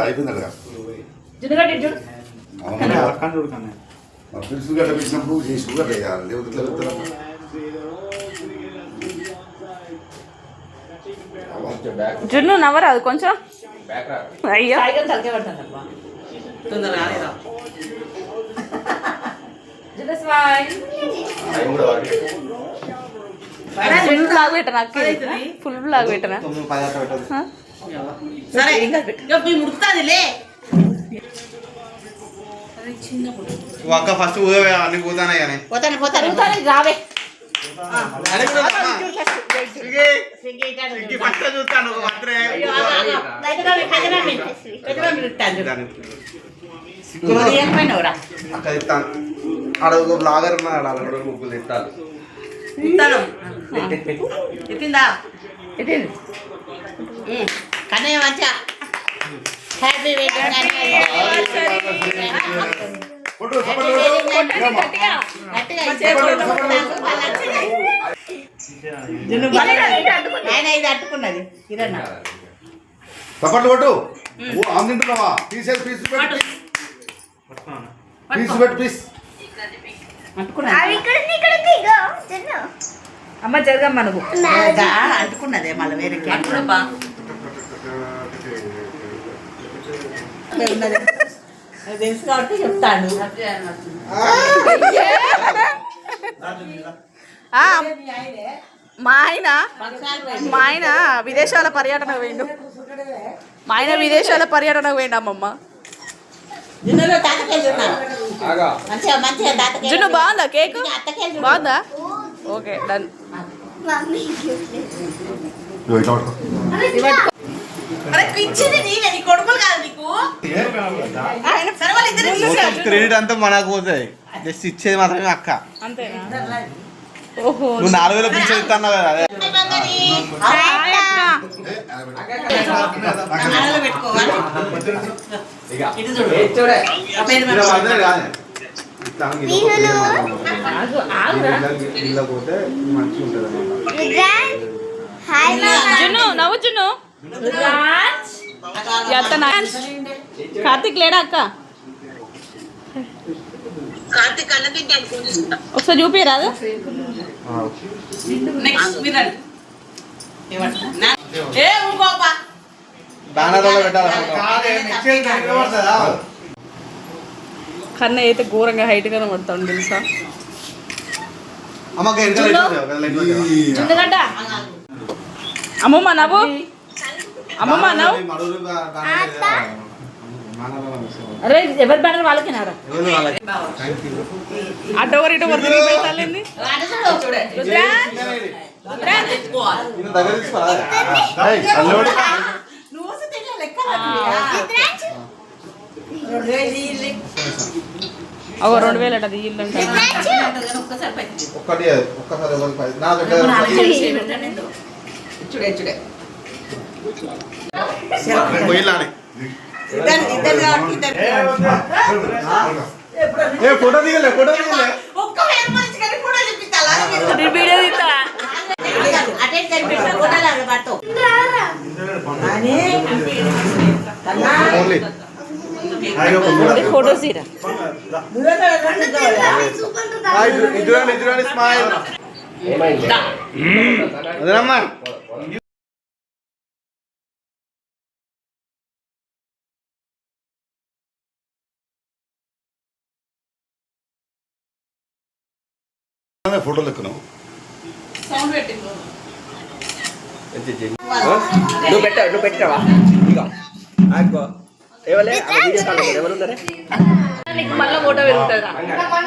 అయిపోయిందట పిలుసు గట్ట పిలిచినప్పుడు షుగర్ వేయాలి లేకపోతే జున్ను నవ్వరాదు కొంచెం అయ్యో ఫుల్ బ్లాగ్ పెట్టనా ఫుల్ బ్లాగ్ పెట్టనా సరే ముడుతుందిలే అక్క ఫస్ట్ ఊదవే అన్ని పోతానే కానీ పోతాను రావే ఫస్ట్ చూస్తాను ఆడ బ్లాగర్ ముగ్గులు తిట్టాలి చెప్పిందా కన్నయ్య మంచిగా హ్యాపీ ఇది అట్టుకున్నది చప్పట్లు కొట్టు ఆమె తింటున్నావా తీసేసి పీస్ పెట్టు పీస్ అమ్మ జరగమ్మా నువ్వు అంటుకున్నదే మళ్ళీ వేరే తెలుసు కాబట్టి చెప్తాను మా ఆయన విదేశాల పర్యటనకు పోయిండు అమ్మమ్మ జున్ను బాగుందా కేక్ బాగుందా ఓకే డన్ క్రెడిట్ అంతా మనకు పోతాయి జస్ట్ ఇచ్చేది మాత్రమే అక్క అంతేనా ఓహో నువ్వు 4,000 పిలిచి ఇస్తాను కదా అదే జున్ను నవ్వు జున్ను కార్తీక్ లేడా అక్క ఒకసారి చూపిరాదు కన్నా అయితే ఘోరంగా హైట్ గా పడతాడు తెలుసా జున్నుగడ్డ అమ్మమ్మ నవ్వు అరే ఎవరి బ్యానర్ వాళ్ళకినారా అటు ఒకరు ఇటు ఒకరు తిరిగి పెడతాలేంది ఒక 2,000 అట ఇల్లు ఫోటో దిగలే వీడియో తీస్తా ఫోటోస్ ఇద్దరు స్మైల్ అదేనమ్మా ఫోటోలు ఎక్కువ నువ్వు పెట్టావా మళ్ళీ ఫోటో పెరుగుతుందా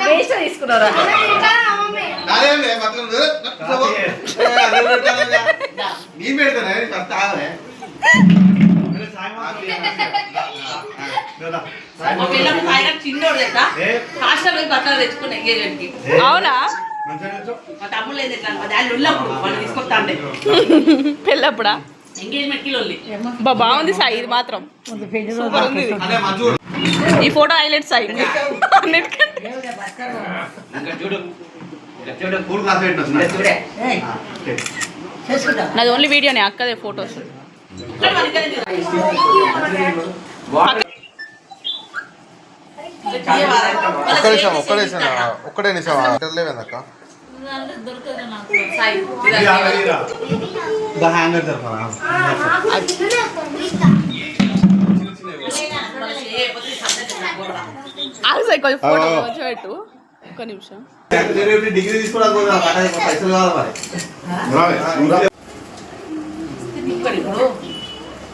వేస్ట్ తీసుకున్నారా అవునా పెళ్ళప్పుడా బాగుంది సాయి ఇది మాత్రం సూపర్ ఉంది ఈ ఫోటో హైలైట్ సాయి నాది ఓన్లీ వీడియోనే అక్కదే ఫొటోస్ ఒక్కడే నిమిషం లేదక్క హ్యాంగర్ కొంచెం ఫోటో కొంచెం పెట్టు ఒక్క నిమిషం. డిగ్రీ తీసుకోవడానికి పైసలు కావాలి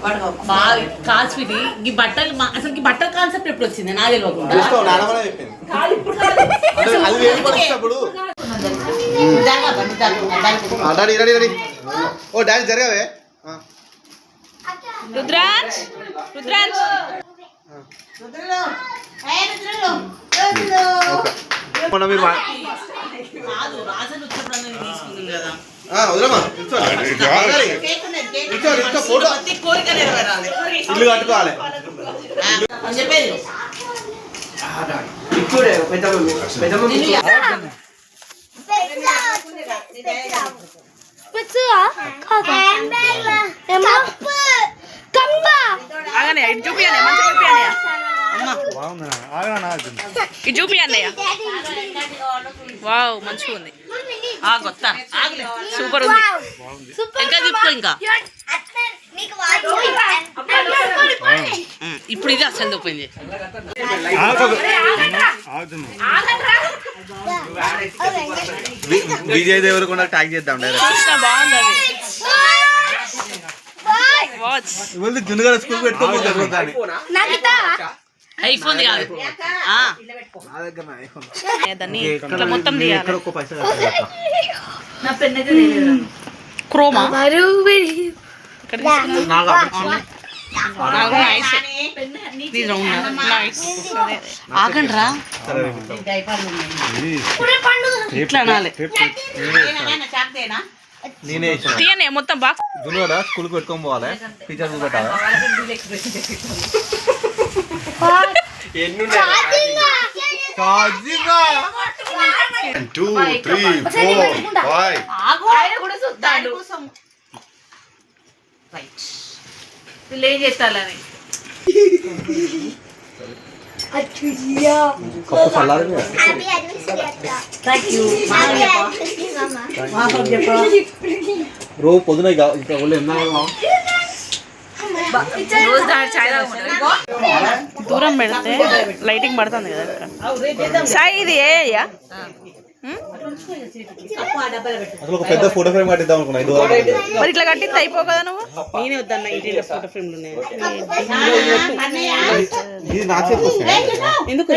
మరి బాగా కాల్చివి ఈ బట్టలు అసలు ఈ బట్టల కాన్సెప్ట్ ఎప్పుడు వచ్చింది నా తెలియకుండా ఓ డాడీ జరగవే రుద్రాంజ్ రుద్రాంజ్ మొన్న మీరు కాదు రాజన్ వచ్చినప్పుడు తీసుకుంది కదా ఫోటో కోరిక నెరవేరాలి ఇల్లు కట్టుకోవాలి అని చెప్పేది ఆగనే ఇటు చూపియండి మంచిగా చూపియండి ఇటు చూపియండి వావ్ మంచిగా ఉంది కొత్త సూపర్ ఉంది ఇంకా చూపుకో ఇంకా ఇప్పుడు ఇది అసలు చూపింది విజయ్ దేవరకొండ ట్యాగ్ చేద్దాం చూసిన బాగుంది అది వాచ్ జున్నుగారు స్కూల్ పెట్టుకోవాలి ఐఫోన్ కాదు దాన్ని ఇట్లా మొత్తం తీయాలి నా పెన్ అయితే తెలియదు క్రోమా ఇక్కడ ఆగండి రా ఇట్లా అనాలి నేనే తీయనే మొత్తం బాగా జున్నుగారు స్కూల్ పెట్టుకొని పోవాలి టీచర్ పెట్టాలి 2, 3, 4, 5 ఏం చేస్తాలని రోజు పొద్దున ఇంకా ఒళ్ళు ఎన్నా దూరం పెడితే లైటింగ్ పడుతుంది కదా ఇక్కడ సాయి ఇది ఏ అయ్యా అసలు ఒక పెద్ద ఫోటో ఫ్రేమ్ కట్టిద్దాం అనుకున్నా మరి ఇట్లా కట్టిస్తే అయిపో కదా నువ్వు నేనే వద్దన్న ఇంటి ఫోటో ఫ్రేమ్లు ఉన్నాయి ఇది నా చేతికి వస్తాయి ఎందుకు